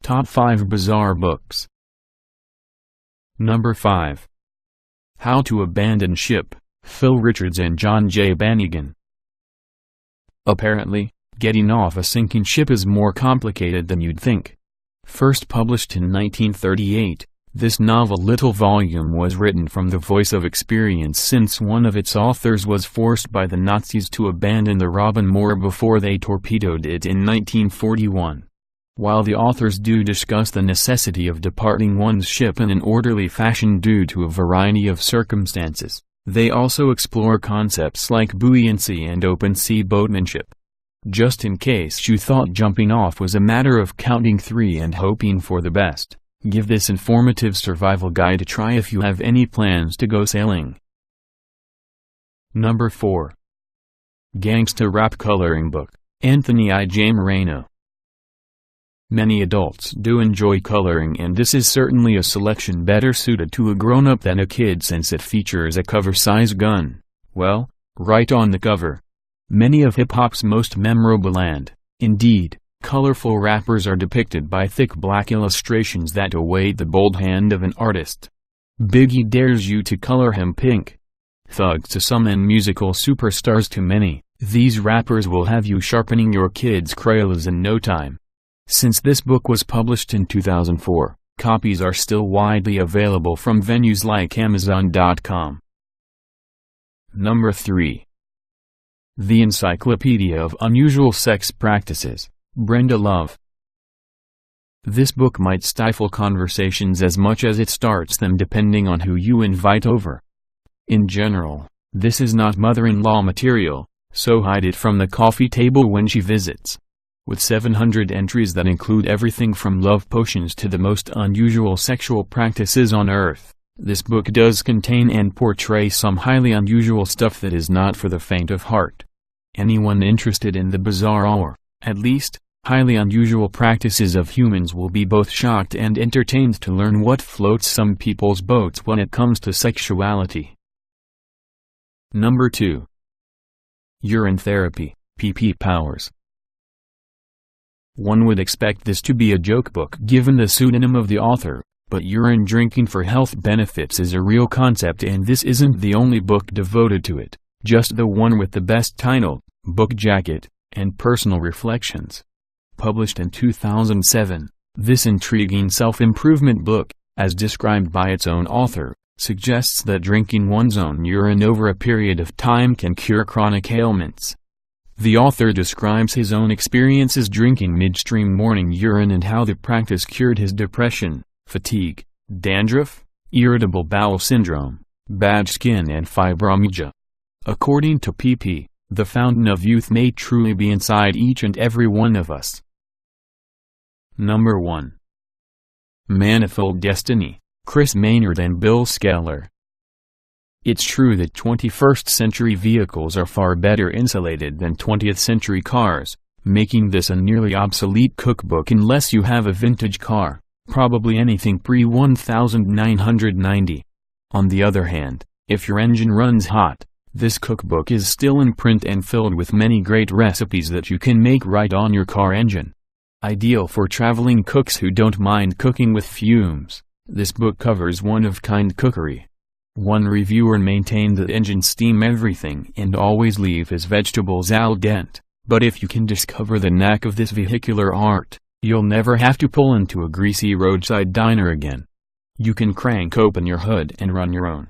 Top 5 Bizarre Books. Number 5. How to Abandon Ship, Phil Richards and John J. Bannigan. Apparently, getting off a sinking ship is more complicated than you'd think. First published in 1938, this novel little volume was written from the voice of experience, since one of its authors was forced by the Nazis to abandon the Robin Moore before they torpedoed it in 1941. While the authors do discuss the necessity of departing one's ship in an orderly fashion due to a variety of circumstances, they also explore concepts like buoyancy and open-sea boatmanship. Just in case you thought jumping off was a matter of counting 3 and hoping for the best, give this informative survival guide a try if you have any plans to go sailing. Number 4. Gangsta Rap Coloring Book, Anthony I. J. Moreno. Many adults do enjoy coloring, and this is certainly a selection better suited to a grown-up than a kid, since it features a cover-size gun, well, right on the cover. Many of hip-hop's most memorable and, indeed, colorful rappers are depicted by thick black illustrations that await the bold hand of an artist. Biggie dares you to color him pink. Thugs to some and musical superstars to many, these rappers will have you sharpening your kids' crayons in no time. Since this book was published in 2004, copies are still widely available from venues like Amazon.com. Number 3. The Encyclopedia of Unusual Sex Practices, Brenda Love. This book might stifle conversations as much as it starts them, depending on who you invite over. In general, this is not mother-in-law material, so hide it from the coffee table when she visits. With 700 entries that include everything from love potions to the most unusual sexual practices on Earth, this book does contain and portray some highly unusual stuff that is not for the faint of heart. Anyone interested in the bizarre or, at least, highly unusual practices of humans will be both shocked and entertained to learn what floats some people's boats when it comes to sexuality. Number 2. Urine Therapy, PP Powers. One would expect this to be a joke book given the pseudonym of the author, but urine drinking for health benefits is a real concept, and this isn't the only book devoted to it, just the one with the best title, book jacket, and personal reflections. Published in 2007, this intriguing self-improvement book, as described by its own author, suggests that drinking one's own urine over a period of time can cure chronic ailments. The author describes his own experiences drinking midstream morning urine and how the practice cured his depression, fatigue, dandruff, irritable bowel syndrome, bad skin and fibromyalgia. According to PP, the fountain of youth may truly be inside each and every one of us. Number 1. Manifold Destiny, Chris Maynard and Bill Skeller. It's true that 21st century vehicles are far better insulated than 20th century cars, making this a nearly obsolete cookbook unless you have a vintage car, probably anything pre-1990. On the other hand, if your engine runs hot, this cookbook is still in print and filled with many great recipes that you can make right on your car engine. Ideal for traveling cooks who don't mind cooking with fumes, this book covers one-of-kind cookery. One reviewer maintained that engines steam everything and always leave his vegetables al dente, but if you can discover the knack of this vehicular art, you'll never have to pull into a greasy roadside diner again. You can crank open your hood and run your own